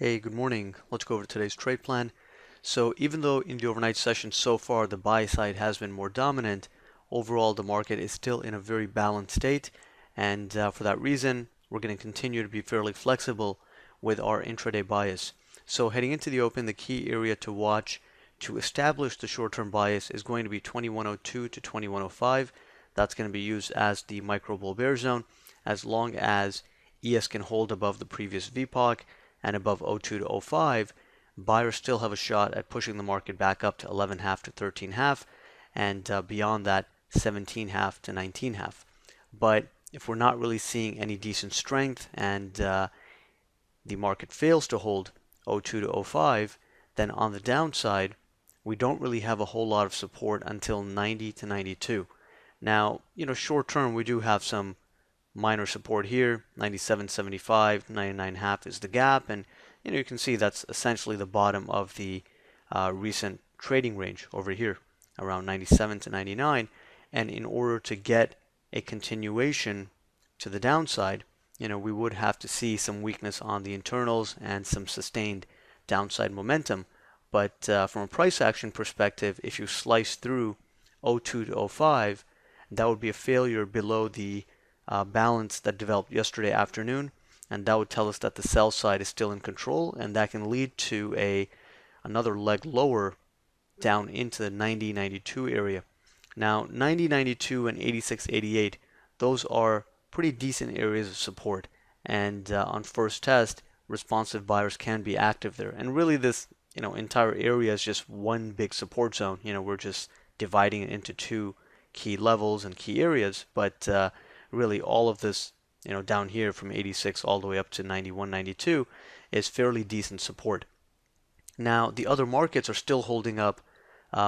Hey, good morning. Let's go over today's trade plan. So even though in the overnight session so far the buy side has been more dominant, overall the market is still in a very balanced state. And for that reason, we're going to continue to be fairly flexible with our intraday bias. So heading into the open, the key area to watch to establish the short-term bias is going to be 2102 to 2105. That's going to be used as the micro bull bear zone as long as ES can hold above the previous VPOC and above 02 to 05, buyers still have a shot at pushing the market back up to 11.5 to 13.5, and beyond that, 17.5 to 19.5. But if we're not really seeing any decent strength and the market fails to hold 02 to 05, then on the downside, we don't really have a whole lot of support until 90 to 92. Now, short term, we do have some minor support here, 97.75, 99.5 is the gap, and you can see that's essentially the bottom of the recent trading range over here, around 97 to 99. And in order to get a continuation to the downside, we would have to see some weakness on the internals and some sustained downside momentum. But from a price action perspective, if you slice through 02 to 05, that would be a failure below the balance that developed yesterday afternoon, and that would tell us that the sell side is still in control, and that can lead to another leg lower down into the 90-92 area. Now, 90-92 and 86-88, those are pretty decent areas of support, and on first test, responsive buyers can be active there. And really, this entire area is just one big support zone. We're just dividing it into two key levels and key areas, but really all of this, down here from 86 all the way up to 91, 92 is fairly decent support. Now, the other markets are still holding up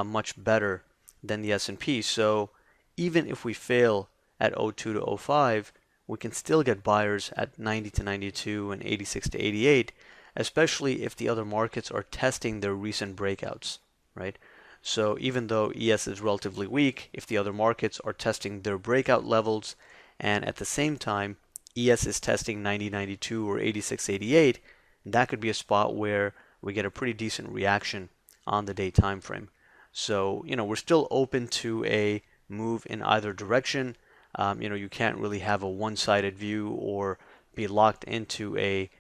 much better than the S&P. So even if we fail at 02 to 05, we can still get buyers at 90 to 92 and 86 to 88, especially if the other markets are testing their recent breakouts, right? So even though ES is relatively weak, if the other markets are testing their breakout levels, and at the same time ES is testing 90-92 or 86-88, that could be a spot where we get a pretty decent reaction on the day time frame. So, we're still open to a move in either direction. You can't really have a one-sided view or be locked into a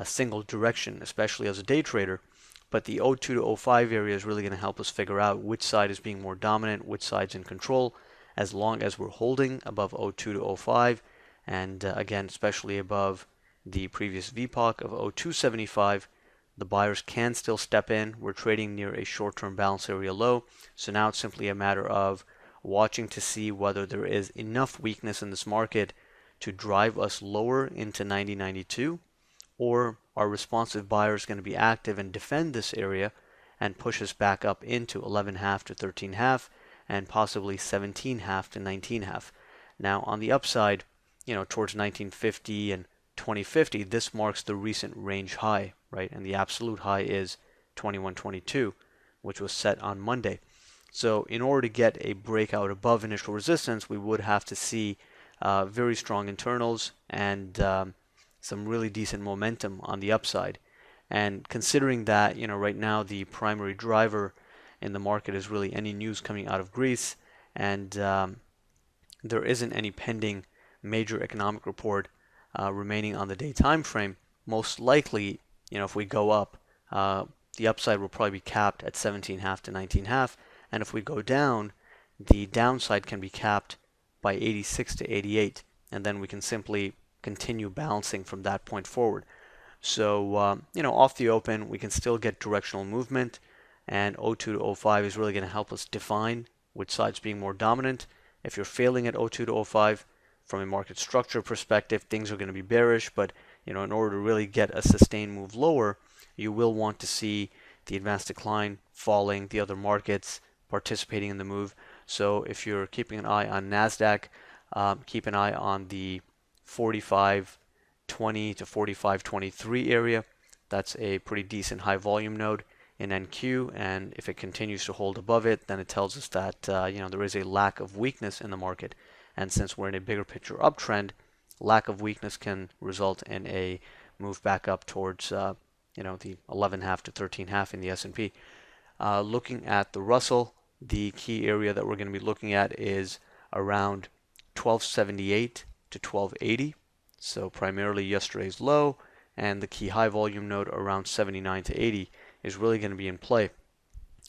single direction, especially as a day trader. But the 02 to 05 area is really going to help us figure out which side is being more dominant, which side's in control, as long as we're holding above 02 to 05, and again, especially above the previous VPOC of 0275, the buyers can still step in. We're trading near a short-term balance area low, so now it's simply a matter of watching to see whether there is enough weakness in this market to drive us lower into 90-92, or are responsive buyers going to be active and defend this area and push us back up into 11.5 to 13.5 and possibly 17.5 to 19.5. Now on the upside, towards 1950 and 2050, this marks the recent range high, right? And the absolute high is 2122, which was set on Monday. So in order to get a breakout above initial resistance, we would have to see very strong internals and some really decent momentum on the upside. And considering that, right now the primary driver in the market is really any news coming out of Greece, and there isn't any pending major economic report remaining on the day time frame, most likely, if we go up, the upside will probably be capped at 17.5 to 19.5, and if we go down, the downside can be capped by 86 to 88, and then we can simply continue balancing from that point forward. So, off the open, we can still get directional movement, and 02 to 05 is really going to help us define which side's being more dominant. If you're failing at 02 to 05, from a market structure perspective, things are going to be bearish, but in order to really get a sustained move lower, you will want to see the advanced decline falling, the other markets participating in the move. So if you're keeping an eye on NASDAQ, keep an eye on the 45.20 to 45.23 area. That's a pretty decent high volume node in NQ, and if it continues to hold above it, then it tells us that there is a lack of weakness in the market. And since we're in a bigger picture uptrend, lack of weakness can result in a move back up towards the 11.5 to 13.5 in the S&P. Looking at the Russell, the key area that we're going to be looking at is around 1278 to 1280. So primarily yesterday's low, and the key high volume node around 79 to 80 is really going to be in play.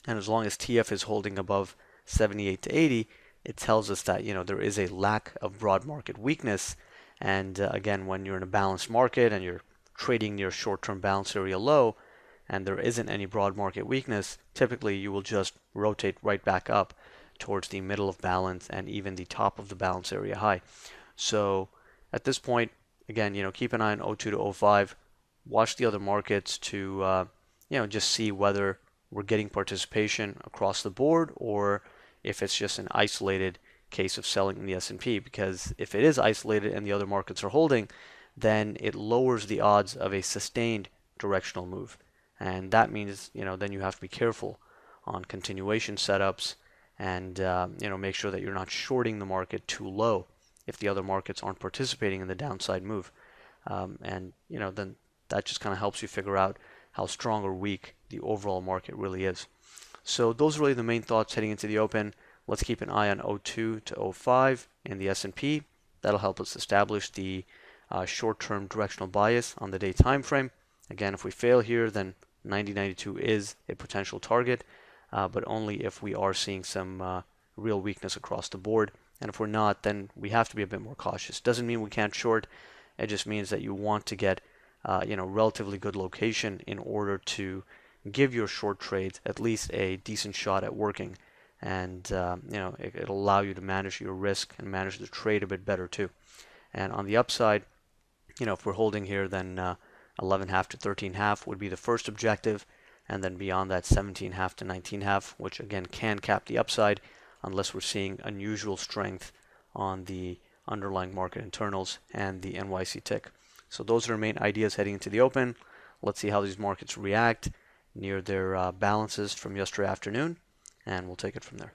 And as long as TF is holding above 78 to 80, it tells us that there is a lack of broad market weakness. And again, when you're in a balanced market and you're trading near short-term balance area low, and there isn't any broad market weakness, typically you will just rotate right back up towards the middle of balance and even the top of the balance area high. So at this point, again, keep an eye on O2 to O5. Watch the other markets to just see whether we're getting participation across the board or if it's just an isolated case of selling in the S&P. Because if it is isolated and the other markets are holding, then it lowers the odds of a sustained directional move. And that means, then you have to be careful on continuation setups and, make sure that you're not shorting the market too low if the other markets aren't participating in the downside move. Then that just kind of helps you figure out how strong or weak the overall market really is. So those are really the main thoughts heading into the open. Let's keep an eye on O2 to O5 in the S&P. That'll help us establish the short-term directional bias on the day time frame. Again, if we fail here, then 90.92 is a potential target, but only if we are seeing some real weakness across the board. And if we're not, then we have to be a bit more cautious. Doesn't mean we can't short. It just means that you want to get relatively good location in order to give your short trades at least a decent shot at working. And it'll allow you to manage your risk and manage the trade a bit better too. And on the upside, if we're holding here, then 11.5 to 13.5 would be the first objective, and then beyond that 17.5 to 19.5, which again can cap the upside unless we're seeing unusual strength on the underlying market internals and the NYC tick. So those are our main ideas heading into the open. Let's see how these markets react near their balances from yesterday afternoon, and we'll take it from there.